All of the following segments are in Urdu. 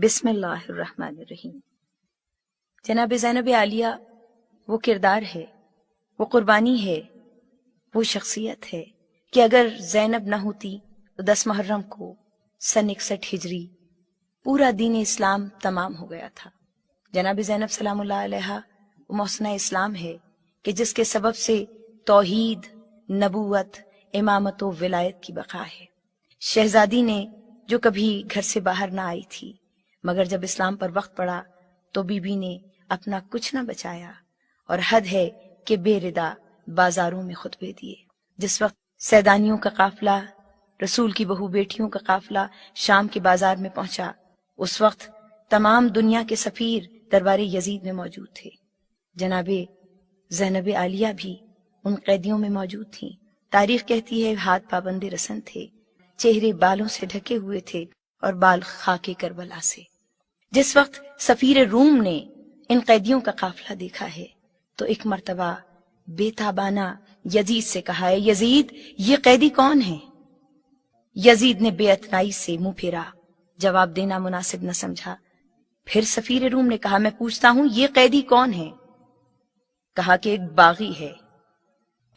بسم اللہ الرحمن الرحیم۔ جناب زینب عالیہ وہ کردار ہے، وہ قربانی ہے، وہ شخصیت ہے کہ اگر زینب نہ ہوتی تو 10 محرم کو سن 61 ہجری پورا دین اسلام تمام ہو گیا تھا۔ جناب زینب سلام اللہ علیہ وہ محسنہ اسلام ہے کہ جس کے سبب سے توحید، نبوت، امامت و ولایت کی بقا ہے۔ شہزادی نے جو کبھی گھر سے باہر نہ آئی تھی، مگر جب اسلام پر وقت پڑا تو بی بی نے اپنا کچھ نہ بچایا اور حد ہے کہ بے ردا بازاروں میں خطبے دیے۔ جس وقت سیدانیوں کا قافلہ، رسول کی بہو بیٹیوں کا قافلہ شام کے بازار میں پہنچا، اس وقت تمام دنیا کے سفیر دربار یزید میں موجود تھے۔ جناب زینب عالیہ بھی ان قیدیوں میں موجود تھیں۔ تاریخ کہتی ہے ہاتھ پابند رسن تھے، چہرے بالوں سے ڈھکے ہوئے تھے اور بال خاک کربلا سے۔ جس وقت سفیر روم نے ان قیدیوں کا قافلہ دیکھا ہے تو ایک مرتبہ بے تابانہ یزید سے کہا ہے، یزید یہ قیدی کون ہیں؟ یزید نے بے اتنائی سے منہ پھیرا، جواب دینا مناسب نہ سمجھا۔ پھر سفیر روم نے کہا، میں پوچھتا ہوں یہ قیدی کون ہیں؟ کہا کہ ایک باغی ہے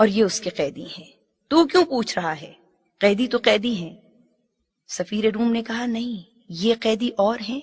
اور یہ اس کے قیدی ہیں۔ تو کیوں پوچھ رہا ہے؟ قیدی تو قیدی ہیں۔ سفیر روم نے کہا، نہیں، یہ قیدی اور ہیں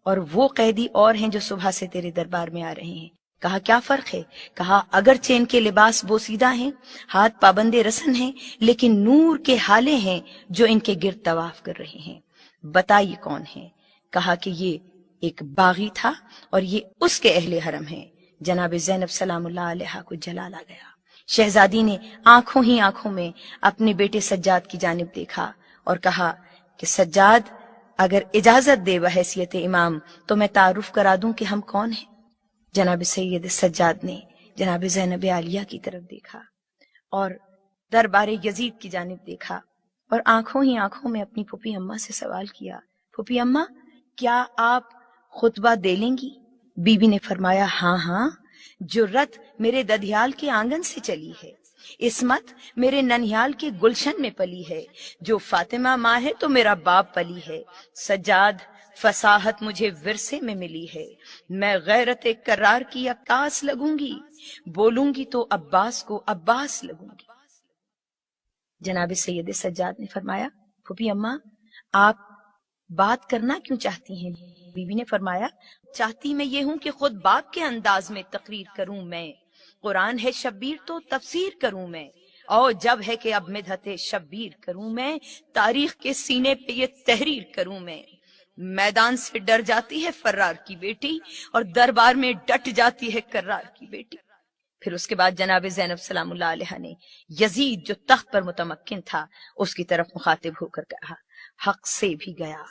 اور وہ قیدی اور ہیں جو صبح سے تیرے دربار میں آ رہے ہیں۔ کہا کیا فرق ہے؟ کہا اگرچہ ان کے لباس بوسیدہ ہیں، ہاتھ پابند رسن ہیں، لیکن نور کے ہالے ہیں جو ان کے گرد طواف کر رہے ہیں۔ بتائیے کون ہیں؟ کہا کہ یہ ایک باغی تھا اور یہ اس کے اہل حرم ہیں۔ جناب زینب سلام اللہ علیہ کو جلال آ گیا۔ شہزادی نے آنکھوں ہی آنکھوں میں اپنے بیٹے سجاد کی جانب دیکھا اور کہا کہ سجاد، اگر اجازت دے بحیثیت امام تو میں تعارف کرا دوں کہ ہم کون ہیں۔ جناب سید سجاد نے جناب زینب عالیہ کی طرف دیکھا اور دربار یزید کی جانب دیکھا اور آنکھوں ہی آنکھوں میں اپنی پھوپھی اماں سے سوال کیا، پھوپھی اماں کیا آپ خطبہ دے لیں گی؟ بی بی نے فرمایا، ہاں ہاں، جرت میرے ددھیال کے آنگن سے چلی ہے، عصمت میرے ننھیال کے گلشن میں پلی ہے، جو فاطمہ ماں ہے تو میرا باپ پلی ہے، سجاد فصاحت مجھے ورثے میں ملی ہے، میں غیرت کرار کی عکاس لگوں گی، بولوں گی تو عباس کو عباس لگوں گی۔ جناب سید سجاد نے فرمایا، پھوپھی اماں آپ بات کرنا کیوں چاہتی ہیں؟ بی بی نے فرمایا، چاہتی میں یہ ہوں کہ خود باپ کے انداز میں تقریر کروں میں، قرآن ہے شبیر تو تفسیر کروں میں، اور جب ہے کہ اب مدحت شبیر کروں میں، تاریخ کے سینے پہ یہ تحریر کروں میں۔ میدان سے ڈر جاتی ہے فرار کی بیٹی اور دربار میں ڈٹ جاتی ہے کرار کی بیٹی۔ پھر اس کے بعد جناب زینب سلام اللہ علیہ نے یزید جو تخت پر متمکن تھا اس کی طرف مخاطب ہو کر کہا، حق سے بھی گیا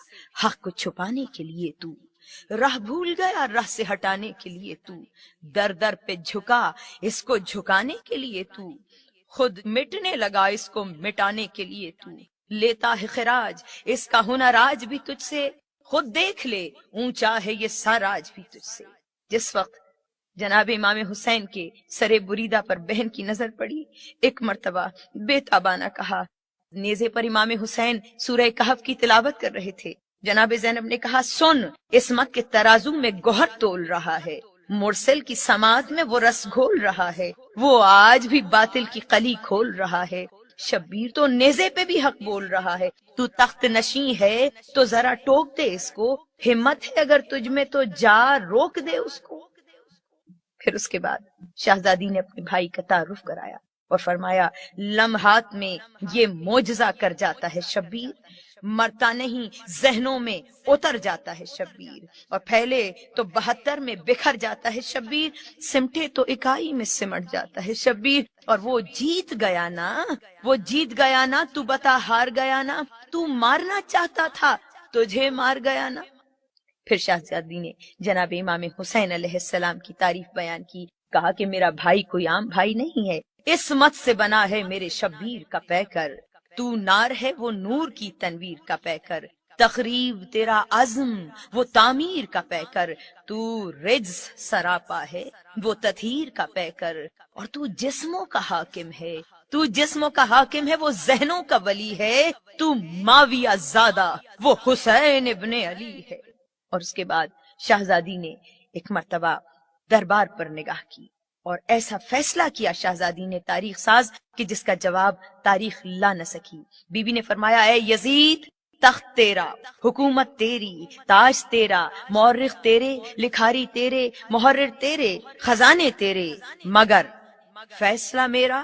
حق کو چھپانے کے لیے تو، راہ بھول گیا راہ سے ہٹانے کے لیے تو، در در پہ جھکا اس کو جھکانے کے لیے تو، خود مٹنے لگا اس کو مٹانے کے لیے تو، لیتا ہے خراج اس کا ہنر آج بھی تجھ سے، خود دیکھ لے اونچا ہے یہ ساراج بھی تجھ سے۔ جس وقت جناب امام حسین کے سر بریدہ پر بہن کی نظر پڑی، ایک مرتبہ بے تابانہ کہا۔ نیزے پر امام حسین سورہ کہف کی تلاوت کر رہے تھے۔ جناب زینب نے کہا، سن، عصمت کے ترازو میں گوہر تول رہا ہے، مرسل کی سماعت میں وہ رس گھول رہا ہے، وہ آج بھی باطل کی قلی کھول رہا ہے، شبیر تو نیزے پہ بھی حق بول رہا ہے، تو تخت نشیں ہے تو ذرا ٹوک دے اس کو، ہمت ہے اگر تجھ میں تو جا روک دے اس کو۔ پھر اس کے بعد شہزادی نے اپنے بھائی کا تعارف کرایا اور فرمایا، لمحات میں یہ معجزہ کر جاتا ہے شبیر، مرتا نہیں ذہنوں میں اتر جاتا ہے شبیر، اور پھیلے تو 72 میں بکھر جاتا ہے شبیر، سمٹے تو اکائی میں سمٹ جاتا ہے شبیر، اور وہ جیت گیا نا، وہ جیت گیا نا، تو بتا ہار گیا نا، تو مارنا چاہتا تھا تجھے مار گیا نا۔ پھر شہزادی نے جناب امام حسین علیہ السلام کی تعریف بیان کی، کہا کہ میرا بھائی کوئی عام بھائی نہیں ہے، عصمت سے بنا ہے میرے شبیر کا پیکر، تو نار ہے وہ نور کی تنویر کا پیکر، تخریب تیرا عزم وہ تعمیر کا پیکر، تو رجز سراپا ہے وہ تطہیر کا پیکر، اور تو جسموں کا حاکم ہے، تو جسموں کا حاکم ہے وہ ذہنوں کا ولی ہے، تو معاویہ زادہ وہ حسین ابن علی ہے۔ اور اس کے بعد شہزادی نے ایک مرتبہ دربار پر نگاہ کی اور ایسا فیصلہ کیا شہزادی نے تاریخ ساز کہ جس کا جواب تاریخ لا نہ سکی. بی بی نے فرمایا اے یزید، تخت تیرا، حکومت تیری، تاج تیرا، مورخ تیرے، لکھاری تیرے، محرر تیرے، خزانے تیرے، مگر فیصلہ میرا.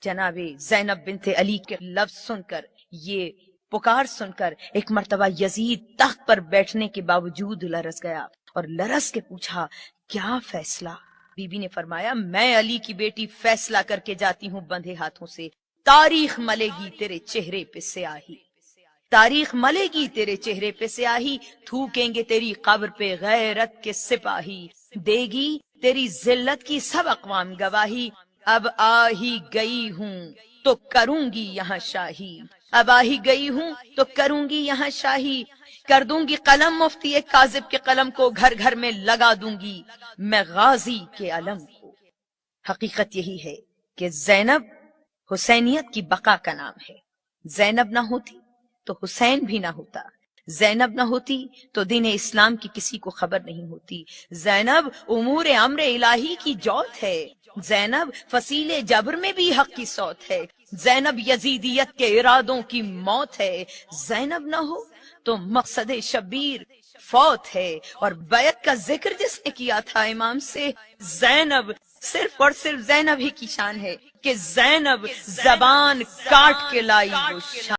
جناب زینب بنت علی کے لفظ سن کر، یہ پکار سن کر ایک مرتبہ یزید تخت پر بیٹھنے کے باوجود لرز گیا اور لرز کے پوچھا کیا فیصلہ؟ بی بی نے فرمایا میں علی کی بیٹی فیصلہ کر کے جاتی ہوں بندھے ہاتھوں سے، تاریخ ملے گی تیرے چہرے پہ سیاہی، تاریخ ملے گی تیرے چہرے پہ سیاہی، تھوکیں گے تیری قبر پہ غیرت کے سپاہی، دے گی تیری ذلت کی سب اقوام گواہی، اب آ ہی گئی ہوں تو کروں گی یہاں شاہی، اب آ ہی گئی ہوں تو کروں گی یہاں شاہی، کر دوں گی قلم مفتی کاذب کے قلم کو، گھر گھر میں لگا دوں گی میں غازی کے علم کو. حقیقت یہی ہے کہ زینب حسینیت کی بقا کا نام ہے. زینب نہ ہوتی تو حسین بھی نہ ہوتا، زینب نہ ہوتی تو دین اسلام کی کسی کو خبر نہیں ہوتی. زینب امور امر الہی کی جوت ہے، زینب فصیل جبر میں بھی حق کی صوت ہے، زینب یزیدیت کے ارادوں کی موت ہے. زینب نہ ہو تو مقصد شبیر فوت ہے. اور بیعت کا ذکر جس نے کیا تھا امام سے، زینب صرف اور صرف زینب ہی کی شان ہے کہ زینب زبان کاٹ کے لائی وہ شان.